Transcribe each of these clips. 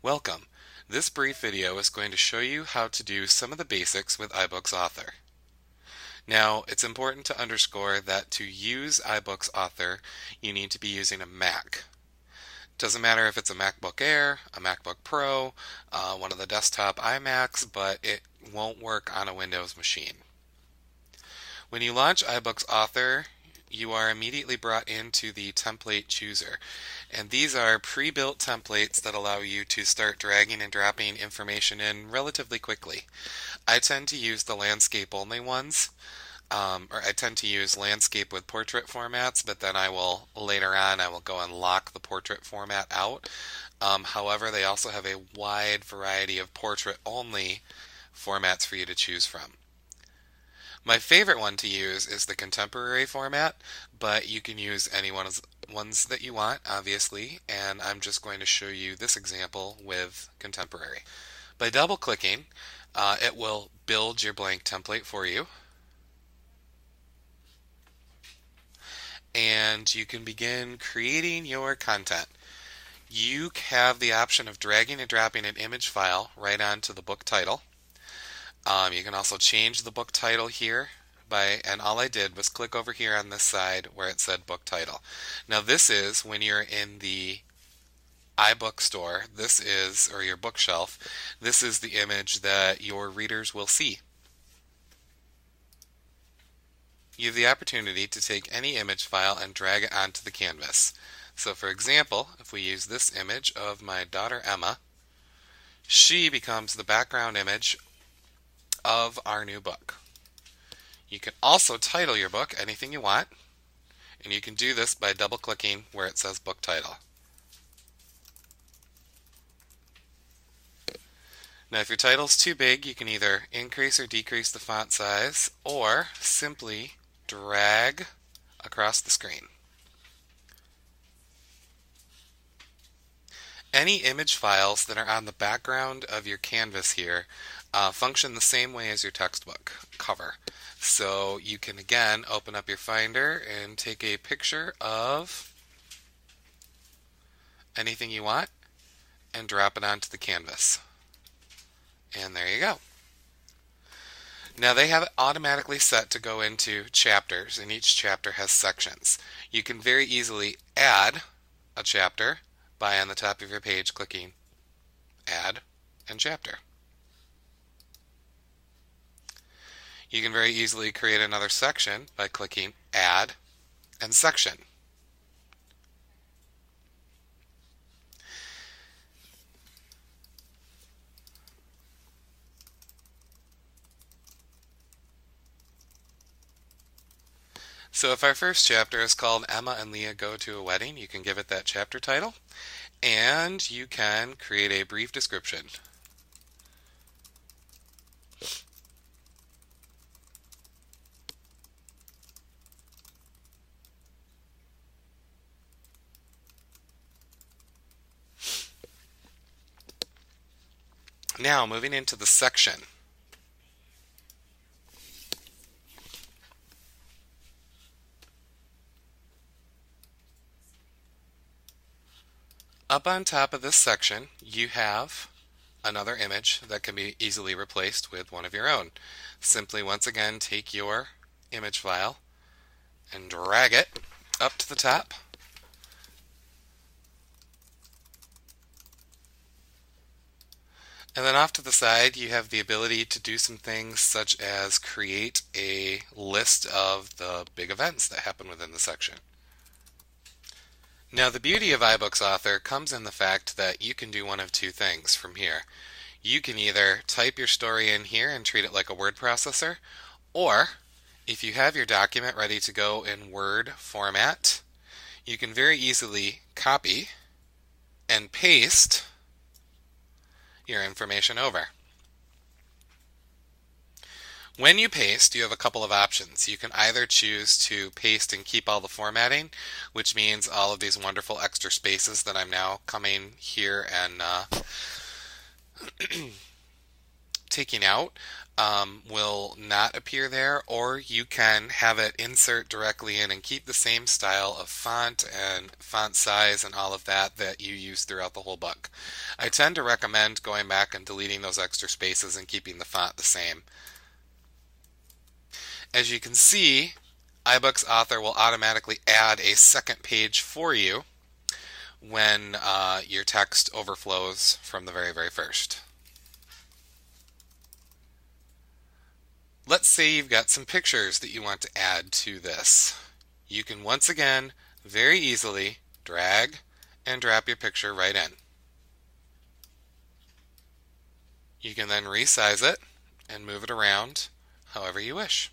Welcome. This brief video is going to show you how to do some of the basics with iBooks Author. Now, it's important to underscore that to use iBooks Author, you need to be using a Mac. Doesn't matter if it's a MacBook Air, a MacBook Pro, one of the desktop iMacs, but it won't work on a Windows machine. When you launch iBooks Author, you are immediately brought into the template chooser. And these are pre-built templates that allow you to start dragging and dropping information in relatively quickly. I tend to use the landscape only ones, or I tend to use landscape with portrait formats, but then later on I will go and lock the portrait format out. However, they also have a wide variety of portrait only formats for you to choose from. My favorite one to use is the contemporary format, but you can use any ones that you want, obviously, and I'm just going to show you this example with contemporary. By double-clicking, it will build your blank template for you, and you can begin creating your content. You have the option of dragging and dropping an image file right onto the book title. You can also change the book title here and all I did was click over here on this side where it said book title. Now this is when you're in the iBook store, or your bookshelf, this is the image that your readers will see. You have the opportunity to take any image file and drag it onto the canvas. So for example, if we use this image of my daughter Emma, she becomes the background image of our new book. You can also title your book anything you want, and you can do this by double-clicking where it says book title. Now if your title's too big, you can either increase or decrease the font size, or simply drag across the screen. Any image files that are on the background of your canvas here function the same way as your textbook cover. So you can again open up your Finder and take a picture of anything you want and drop it onto the canvas. And there you go. Now they have it automatically set to go into chapters, and each chapter has sections. You can very easily add a chapter by on the top of your page clicking Add and Chapter. You can very easily create another section by clicking Add and Section. So if our first chapter is called Emma and Leah Go to a Wedding, you can give it that chapter title, and you can create a brief description. Now moving into the section. Up on top of this section, you have another image that can be easily replaced with one of your own. Simply, once again, take your image file and drag it up to the top. And then off to the side, you have the ability to do some things such as create a list of the big events that happen within the section. Now the beauty of iBooks Author comes in the fact that you can do one of two things from here. You can either type your story in here and treat it like a word processor, or if you have your document ready to go in Word format, you can very easily copy and paste your information over. When you paste, you have a couple of options. You can either choose to paste and keep all the formatting, which means all of these wonderful extra spaces that I'm now coming here and taking out will not appear there, or you can have it insert directly in and keep the same style of font and font size and all of that that you use throughout the whole book. I tend to recommend going back and deleting those extra spaces and keeping the font the same. As you can see, iBooks Author will automatically add a second page for you when your text overflows from the very first. Let's say you've got some pictures that you want to add to this. You can once again very easily drag and drop your picture right in. You can then resize it and move it around however you wish.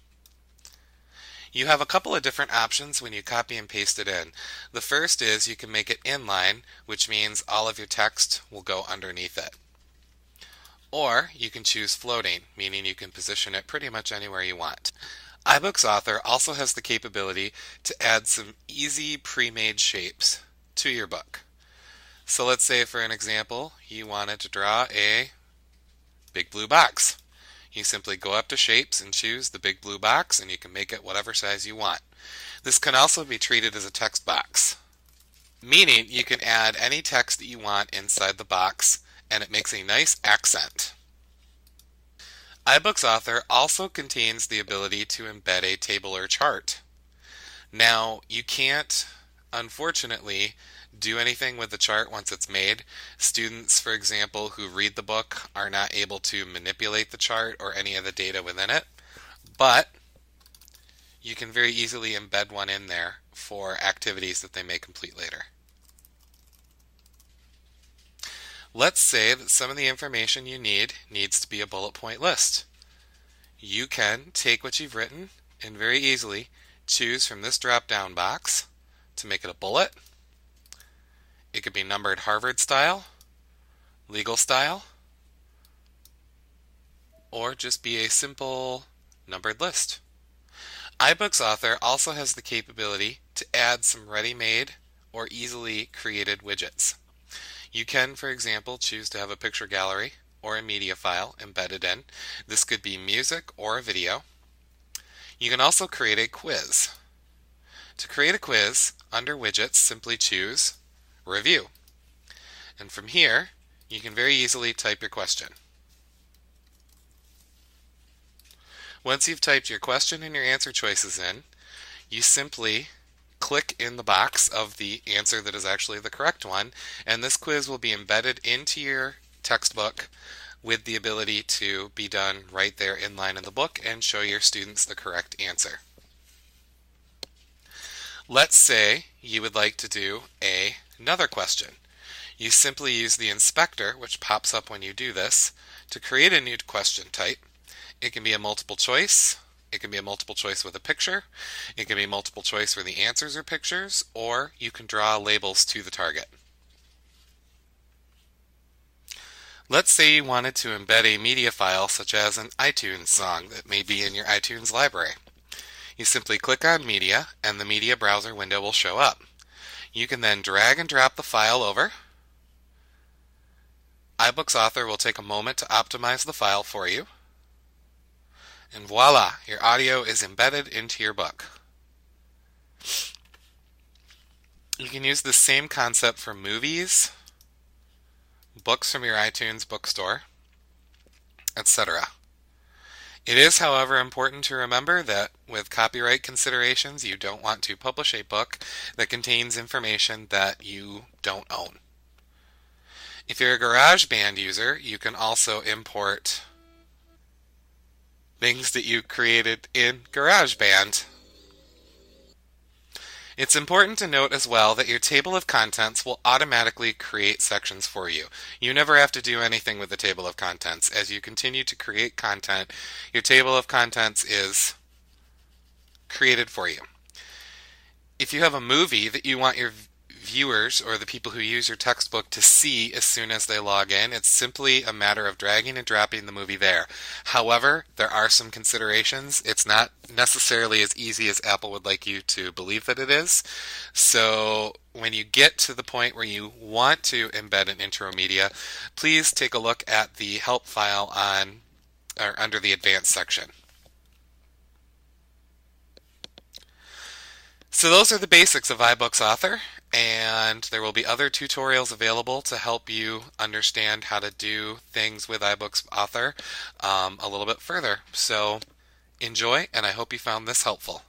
You have a couple of different options when you copy and paste it in. The first is you can make it inline, which means all of your text will go underneath it. Or you can choose floating, meaning you can position it pretty much anywhere you want. iBooks Author also has the capability to add some easy pre-made shapes to your book. So let's say, for an example, you wanted to draw a big blue box. You simply go up to Shapes and choose the big blue box, and you can make it whatever size you want. This can also be treated as a text box, meaning you can add any text that you want inside the box, and it makes a nice accent. iBooks Author also contains the ability to embed a table or chart. Now, you can't, unfortunately, do anything with the chart once it's made. Students, for example, who read the book are not able to manipulate the chart or any of the data within it, but you can very easily embed one in there for activities that they may complete later. Let's say that some of the information you needs to be a bullet point list. You can take what you've written and very easily choose from this drop-down box to make it a bullet. It could be numbered Harvard style, legal style, or just be a simple numbered list. iBooks Author also has the capability to add some ready-made or easily created widgets. You can, for example, choose to have a picture gallery or a media file embedded in. This could be music or a video. You can also create a quiz. To create a quiz, under Widgets, simply choose Review. And from here, you can very easily type your question. Once you've typed your question and your answer choices in, you simply click in the box of the answer that is actually the correct one, and this quiz will be embedded into your textbook with the ability to be done right there in line in the book and show your students the correct answer. Let's say you would like to do another question. You simply use the inspector, which pops up when you do this, to create a new question type. It can be a multiple choice. It can be a multiple choice with a picture. It can be multiple choice where the answers are pictures, or you can draw labels to the target. Let's say you wanted to embed a media file such as an iTunes song that may be in your iTunes library. You simply click on Media and the Media Browser window will show up. You can then drag and drop the file over. iBooks Author will take a moment to optimize the file for you. And voila, your audio is embedded into your book. You can use the same concept for movies, books from your iTunes bookstore, etc. It is, however, important to remember that with copyright considerations, you don't want to publish a book that contains information that you don't own. If you're a GarageBand user, you can also import things that you created in GarageBand. It's important to note as well that your table of contents will automatically create sections for you. You never have to do anything with the table of contents. As you continue to create content, your table of contents is created for you. If you have a movie that you want your viewers or the people who use your textbook to see as soon as they log in, it's simply a matter of dragging and dropping the movie there. However, there are some considerations. It's not necessarily as easy as Apple would like you to believe that it is. So when you get to the point where you want to embed an intro media, please take a look at the help file on or under the advanced section. So those are the basics of iBooks Author, and there will be other tutorials available to help you understand how to do things with iBooks Author a little bit further. So enjoy, and I hope you found this helpful.